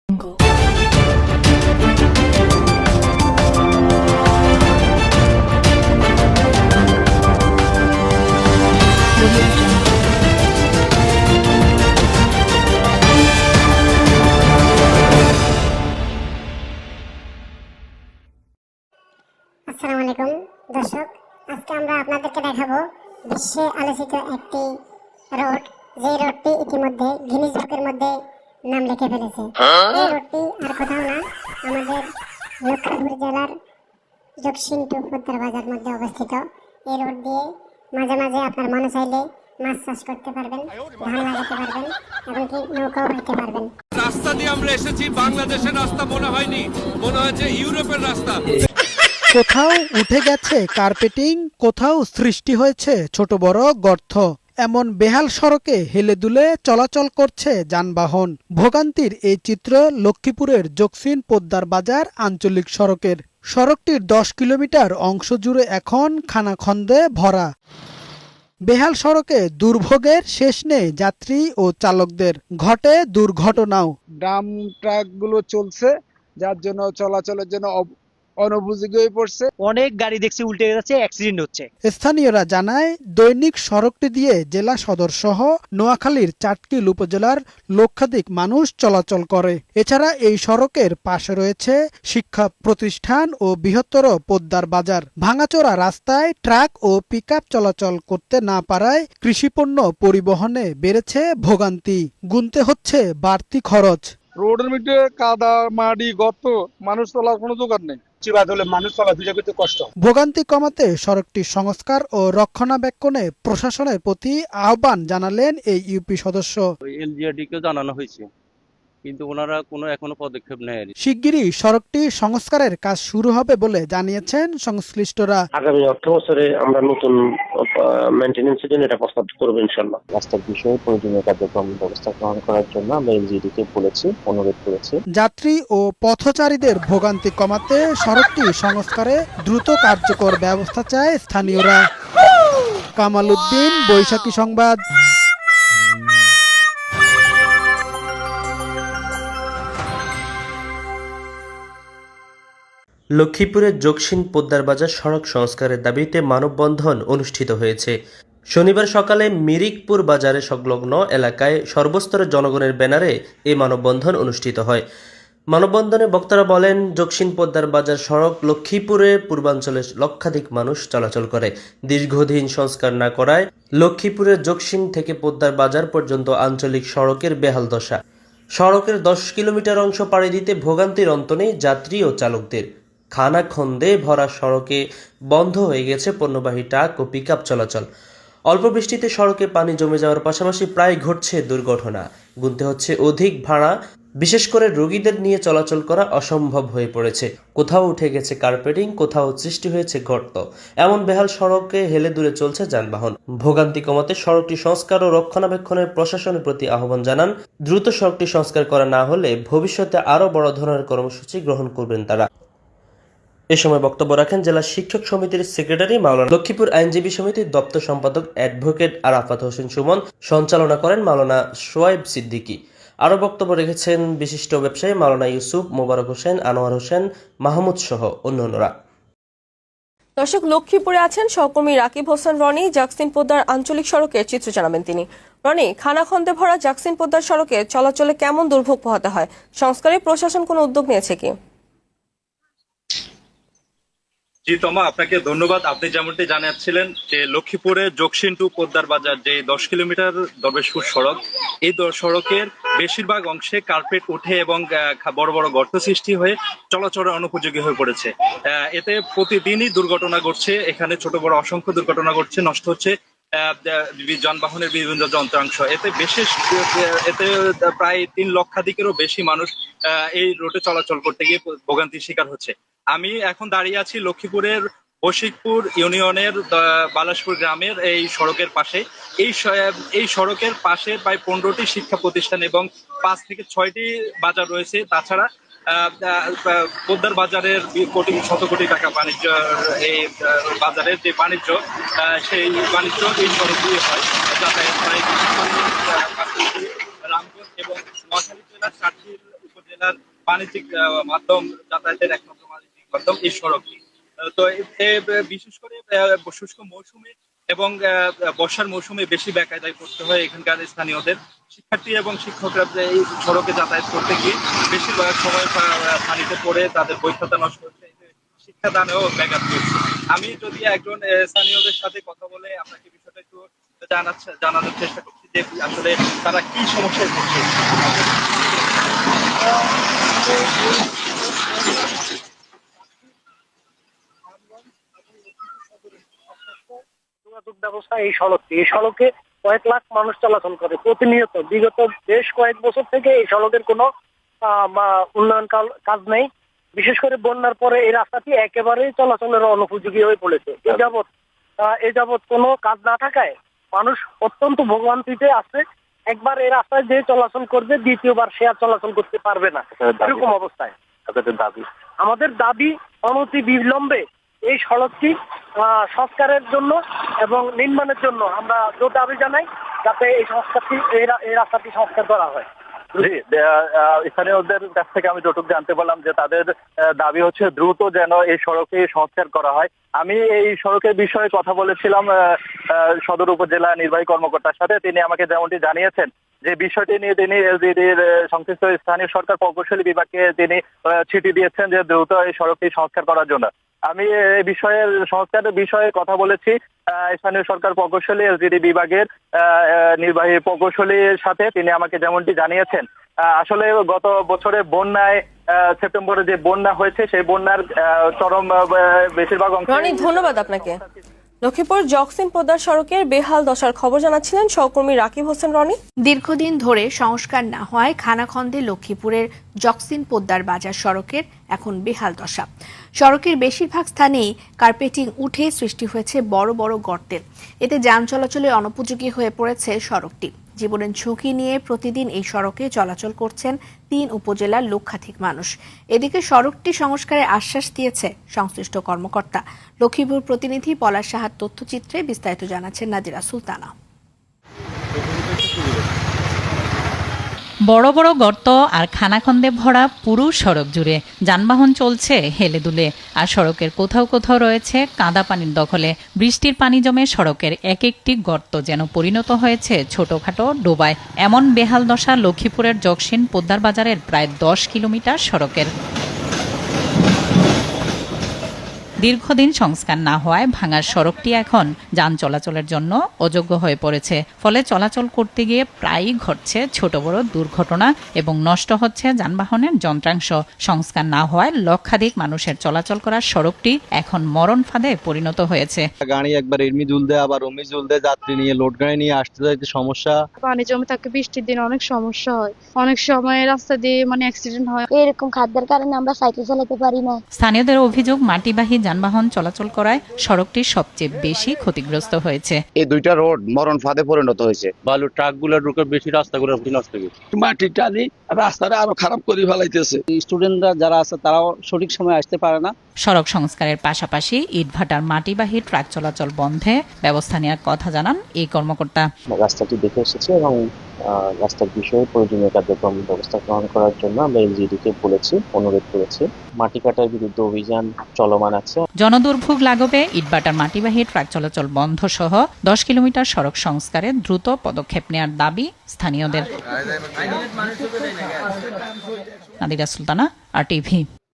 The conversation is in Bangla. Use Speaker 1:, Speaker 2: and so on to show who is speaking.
Speaker 1: আসসালামু আলাইকুম দর্শক, আজকে আমরা আপনাদেরকে দেখাবো বিশ্বে আলোচিত একটি রোড, যে রোডটি ইতিমধ্যে গিনেস বুকের মধ্যে নাম লিখে ফেলেছে। এই রোডটি আর কোথাও না, আমাদের লক্ষ্মীপুর জেলার জকসিনটু পোদ্দার বাজার মধ্যে অবস্থিত। এই রোড দিয়ে মাঝে মাঝে আপনার মনে চাইলে মাছ চাষ করতে পারবেন, ধান লাগাতে পারবেন, এমনকি নৌকাও বাইতে পারবেন।
Speaker 2: রাস্তা দিয়ে আমরা এসেছি, বাংলাদেশের রাস্তা মনে হয়নি, মনে হচ্ছে ইউরোপের রাস্তা।
Speaker 3: কোথাও উঠে গেছে কার্পেটিং, কোথাও সৃষ্টি হয়েছে ছোট বড় গর্ত। এমন বেহাল সড়কে হেলে দুলে চলাচল করছে যানবাহন। ভোগান্তির এই চিত্র লক্ষ্মীপুরের জকসিন পোদ্দার বাজার আঞ্চলিক সড়কের। সড়কটির 10 কিলোমিটার অংশ জুড়ে এখন খানাখন্দে ভরা। বেহাল সড়কে দুর্ভোগের শেষ নেই যাত্রী ও চালকদের, ঘটে দুর্ঘটনাও।
Speaker 4: ডাম ট্রাকগুলো চলছে, যার জন্য চলাচলের জন্য অনুপযোগী হয়ে পড়ছে।
Speaker 5: অনেক গাড়ি দেখছি উল্টে যাচ্ছে, অ্যাক্সিডেন্ট হচ্ছে।
Speaker 3: স্থানীয়রা জানায়, দৈনিক সড়কটি দিয়ে জেলা সদর সহ নোয়াখালীর চাটকিল উপজেলার লক্ষাধিক মানুষ চলাচল করে। এছাড়া এই সড়কের পাশে রয়েছে শিক্ষা প্রতিষ্ঠান ও বৃহত্তর পোদ্দার বাজার। ভাঙাচোরা রাস্তায় ট্রাক ও পিকআপ চলাচল করতে না পারায় কৃষিপণ্য পরিবহনে বেড়েছে ভোগান্তি, গুনতে হচ্ছে বাড়তি খরচ।
Speaker 4: রোডের মধ্যে কাদা মাটি গর্ত, মানুষ চলার কোনো দোকান নেই।
Speaker 3: ভোগান্তি কমাতে সড়কটি সংস্কার ও রক্ষণাবেক্ষণে প্রশাসনের প্রতি আহ্বান জানালেন এই ইউপি সদস্য।
Speaker 6: এলজিআরডিকে জানানো হয়েছে, কিন্তু ওনারা কোনো এখনো পদক্ষেপ নেয়নি।
Speaker 3: শিগগিরই সড়কটি সংস্কারের কাজ শুরু হবে বলে জানিয়েছেন সংশ্লিষ্টরা।
Speaker 7: আগামী অর্থ বছরে আমরা নতুন মেইনটেনেন্সের জন্য এটা প্রস্তাব করব ইনশাআল্লাহ। রাস্তার বিষয়ে প্রয়োজনীয় কার্যক্রম ব্যবস্থা গ্রহণ করার জন্য আমরা এলজিডিকে অনুরোধ করেছি।
Speaker 3: যাত্রী ও পথচারীদের ভোগান্তি কমাতে সড়কটি সংস্কারে দ্রুত কার্যকর ব্যবস্থা চায় স্থানীয়রা। কামাল উদ্দিন, বৈশাখী সংবাদ।
Speaker 8: লক্ষ্মীপুরের জকসিন পোদ্দার বাজার সড়ক সংস্কারের দাবিতে মানববন্ধন অনুষ্ঠিত হয়েছে। শনিবার সকালে মিরিকপুর বাজারে সংলগ্ন এলাকায় সর্বস্তরের জনগণের ব্যানারে এই মানববন্ধন অনুষ্ঠিত হয়। মানববন্ধনে বক্তারা বলেন, জকসিন পোদ্দার বাজার সড়ক লক্ষ্মীপুরে পূর্বাঞ্চলের লক্ষাধিক মানুষ চলাচল করে। দীর্ঘদিন সংস্কার না করায় লক্ষ্মীপুরের জকসিন থেকে পোদ্দার বাজার পর্যন্ত আঞ্চলিক সড়কের বেহাল দশা। সড়কের 10 কিলোমিটার অংশ পাড়ি দিতে ভোগান্তির অন্ত নেই যাত্রী ও চালকদের। খানাখন্দে ভরা সড়কে বন্ধ হয়ে গেছে পণ্যবাহী ট্রাক ও পিকআপ চলাচল। অল্প বৃষ্টিতে সড়কে পানি জমে যাওয়ার পাশাপাশি প্রায় ঘটছে দুর্ঘটনা, গুনতে হচ্ছে অধিক ভাড়া। বিশেষ করে রোগীদের নিয়ে চলাচল করা অসম্ভব হয়ে পড়েছে। কোথাও উঠে গেছে কার্পেটিং, কোথাও সৃষ্টি হয়েছে গর্ত। এমন বেহাল সড়কে হেলে দুলে চলছে যানবাহন। ভোগান্তি কমাতে সড়কটি সংস্কার ও রক্ষণাবেক্ষণের প্রশাসনের প্রতি আহ্বান জানান। দ্রুত সড়কটি সংস্কার করা না হলে ভবিষ্যতে আরও বড় ধরনের কর্মসূচি গ্রহণ করবেন তারা। এ সময় বক্তব্য রাখেন জেলা শিক্ষক সমিতির সেক্রেটারি মাওলানা, লক্ষ্মীপুর আইনজীবী সমিতির দপ্তর সম্পাদক অ্যাডভোকেট আরাফাত হোসেন সুমন, সঞ্চালনা করেন মাওলানা সোয়াইব সিদ্দিকী। আরও বক্তব্য রেখেছেন বিশিষ্ট ব্যবসায়ী মাওলানা ইউসুফ, মোবারক হোসেন, আনোয়ার হোসেন, মাহমুদ সহ অন্যান্যরা।
Speaker 9: দর্শক, লক্ষ্মীপুরে আছেন সহকর্মী রাকিব হোসেন রনি। জাকসিন পোদ্দার আঞ্চলিক সড়কের চিত্র জানাবেন তিনি। রনি, খানাখন্দে ভরা জাকসিন পোদ্দার সড়কে চলাচলে কেমন দুর্ভোগ পোহাতে হয়? সংস্কারে প্রশাসন কোনো উদ্যোগ নিয়েছে কি?
Speaker 10: জি তমা, আপনাকে ধন্যবাদ। আপনি যেমনটি জানাচ্ছিলেন যে লক্ষ্মীপুরে জকসিন টু পোদ্দার বাজার যে 10 কিলোমিটার দরবেশপুর সড়ক, এই সড়কের বেশিরভাগ অংশে কার্পেট উঠে এবং বড় বড় গর্ত সৃষ্টি হয়ে চলাচলের অনুপযোগী হয়ে পড়েছে। এতে প্রতিদিনই দুর্ঘটনা ঘটছে, এখানে ছোট বড় অসংখ্য দুর্ঘটনা ঘটছে, নষ্ট হচ্ছে যানবাহনের বিভিন্ন যন্ত্রাংশ। এতে প্রায় 3 লক্ষাধিকেরও বেশি মানুষ এই রোডে চলাচল করতে গিয়ে ভোগান্তির শিকার হচ্ছে। আমি এখন দাঁড়িয়ে আছি লক্ষ্মীপুরের বশিকপুর ইউনিয়নের বালাসপুর গ্রামের এই সড়কের পাশে। এই সড়কের পাশে প্রায় 15টি শিক্ষা প্রতিষ্ঠান এবং 5 থেকে 6টি বাজার রয়েছে। তাছাড়া পোদ্দার বাজারের শত কোটি টাকা বাণিজ্য, এই বাজারের যে বাণিজ্য, সেই বাণিজ্য এই সড়ক দিয়ে হয়, যাতায়াত হয় রামগঞ্জ এবং নোয়াখালী জেলার চাটকিল উপজেলা জেলার বাণিজ্যিক মাধ্যম, যাতায়াতের একমাত্র বাণিজ্যিক মাধ্যম এই সড়কটি। তো বিশেষ করে শুষ্ক মৌসুমে এবং বর্ষার মৌসুমে বেশি বেকায়দায় পড়তে হয় এখানকার স্থানীয়দের। শিক্ষার্থী এবং শিক্ষকরা এই সড়কে যাতায়াত করতে গিয়ে বেশিরভাগ সময় পানিতে পড়ে তাদের বৈধতা নষ্ট হচ্ছে, শিক্ষাদানেও ব্যাঘাত ঘটছে। আমি যদি একজন স্থানীয়দের সাথে কথা বলে আপনাকে বিষয়টা একটু জানানোর চেষ্টা করছি যে আসলে তারা কি সমস্যায় পড়ছে।
Speaker 11: যোগাযোগ ব্যবস্থা এই সড়কে কয়েক লাখ মানুষ চলাচল করে প্রতিনিয়ত। বিগত বেশ কয়েক বছর থেকে এই সড়কের কোনো উন্নয়ন কাজ নেই। বিশেষ করে বন্যার পরে এই রাস্তাটি একেবারেই চলাচলের অনুপযোগী হয়ে পড়েছে। এ যাবৎ কোনো কাজ না থাকায় মানুষ অত্যন্ত ভোগান্তিতে আছে। একবার এই রাস্তায় যে চলাচল করবে, দ্বিতীয়বার সে আর চলাচল করতে পারবে না, এরকম অবস্থায়। আমাদের দাবি অনতি বিলম্বে এই সড়কটি সংস্কারের জন্য এবং নির্মাণের জন্য আমরা জোর দাবি জানাই, যাতে এই রাস্তাটি সংস্কার করা হয়।
Speaker 12: স্থানীয়দের কাছ থেকে আমি যতটুকু জানতে পারলাম যে তাদের দাবি হচ্ছে দ্রুত যেন এই সড়কে সংস্কার করা হয়। আমি এই সড়কের বিষয়ে কথা বলেছিলাম সদর উপজেলা নির্বাহী কর্মকর্তার সাথে। তিনি আমাকে যেমনটি জানিয়েছেন যে বিষয়টি নিয়ে তিনি এলজিডির সংশ্লিষ্ট স্থানীয় সরকার প্রকৌশলী বিভাগকে তিনি চিঠি দিয়েছেন যে দ্রুত এই সড়কটি সংস্কার করার জন্য। আমি এই সংস্কারের বিষয়ে কথা বলেছি স্থানীয় সরকার প্রকৌশলী এলজিডি বিভাগের নির্বাহী প্রকৌশলীর সাথে। তিনি আমাকে যেমনটি জানিয়েছেন আসলে গত বছরে বন্যায় সেপ্টেম্বরে যে বন্যা হয়েছে সেই বন্যার চরম বেশিরভাগ অংশ।
Speaker 9: ধন্যবাদ আপনাকে। লক্ষ্মীপুর জকসিন পোদ্দার সড়কের বেহাল দশার খবর জানাচ্ছিলেন সহকর্মী রাকিব হোসেন রনি।
Speaker 13: দীর্ঘদিন ধরে সংস্কার না হওয়ায় খানাখন্দে লক্ষ্মীপুরের জকসিন পোদ্দার বাজার সড়কের এখন বেহাল দশা। সড়কের বেশিরভাগ স্থানেই কার্পেটিং উঠে সৃষ্টি হয়েছে বড় বড় গর্তের। এতে যান চলাচলে অনুপযোগী হয়ে পড়েছে সড়কটি। জীবনের ঝুঁকি নিয়ে প্রতিদিন এই সড়কে চলাচল করছেন 3 উপজেলার লক্ষাধিক মানুষ। এদিকে সড়কটি সংস্কারের আশ্বাস দিয়েছে সংশ্লিষ্ট কর্মকর্তা। লক্ষ্মীপুর প্রতিনিধি পলাশ সাহার তথ্যচিত্রে বিস্তারিত জানাচ্ছেন নাদিরা সুলতানা।
Speaker 14: বড় বড় গর্ত আর খানাখন্দে ভরা পুরো সড়ক জুড়ে যানবাহন চলছে হেলে দুলে। আর সড়কের কোথাও কোথাও রয়েছে কাদা পানির দখলে। বৃষ্টির পানি জমে সড়কের এক একটি গর্ত যেন পরিণত হয়েছে ছোটখাটো ডোবায়। এমন বেহাল দশা লক্ষ্মীপুরের জকসিন পোদ্দার বাজারের প্রায় 10 কিলোমিটার সড়কের। দীর্ঘদিন সংস্কার না হওয়ায় ভাঙার সড়কটি এখন যান চলাচলের জন্য অযোগ্য হয়ে পড়েছে। ফলে চলাচল করতে গিয়ে প্রায়ই ঘটছে ছোট বড় দুর্ঘটনা এবং নষ্ট হচ্ছে যানবাহনের যন্ত্রাংশ। সংস্কার না হওয়ায় লক্ষাধিক মানুষের চলাচল করার সড়কটি এখন মরণ ফাঁদে পরিণত হয়েছে।
Speaker 15: গাড়ি একবার এরমি জুল দেয় আবার অমি জুল দেয়, যাত্রী নিয়ে লোড গাড়ি নিয়ে আসতে যাইতে সমস্যা।
Speaker 16: পানি জমে থাকে, বৃষ্টির দিনে অনেক সমস্যা হয়, অনেক সময় রাস্তা দিয়ে অ্যাক্সিডেন্ট হয়। এরকম খাদ্যের কারণে আমরা সাইকেল চালাতে পারি না।
Speaker 14: স্থানীয়দের অভিযোগ মাটিবাহী যানবাহন চলাচল করায় সড়কটি সবচেয়ে বেশি ক্ষতিগ্রস্ত হয়েছে।
Speaker 17: এই দুইটা রোড মরণ ফাঁদে পরিণত হয়েছে।
Speaker 6: বালু ট্রাকগুলো ঢুকে বেশি রাস্তাগুলো নষ্ট হয়েছে।
Speaker 18: মাটি টানি রাস্তাটা আরো খারাপ করে ফেলাইতেছে।
Speaker 19: স্টুডেন্টরা যারা আছে তারাও সঠিক সময় আসতে পারে না।
Speaker 14: সড়ক সংস্কারের পাশাপাশি ইটভাটার মাটিবাহী ট্রাক চলাচল বন্ধে ব্যবস্থা নেওয়ার কথা জানান এই কর্মকর্তা।
Speaker 7: রাস্তাটি দেখে এসেছি এবং রাস্তার বিষয়ে প্রয়োজনীয় কার্যক্রম ব্যবস্থা গ্রহণ করার জন্য আমরা এলজিডিকে বলেছি, অনুরোধ করেছি। মাটি কাটার বিরুদ্ধে অভিযান চলমান আছে।
Speaker 14: জনদুর্ভোগ লাঘবে ইটভাটার মাটিবাহী ট্রাক চলাচল বন্ধ সহ 10 কিলোমিটার সড়ক সংস্কারে দ্রুত পদক্ষেপ নেওয়ার দাবি স্থানীয়দের। নাদিরা সুলতানা, RTV।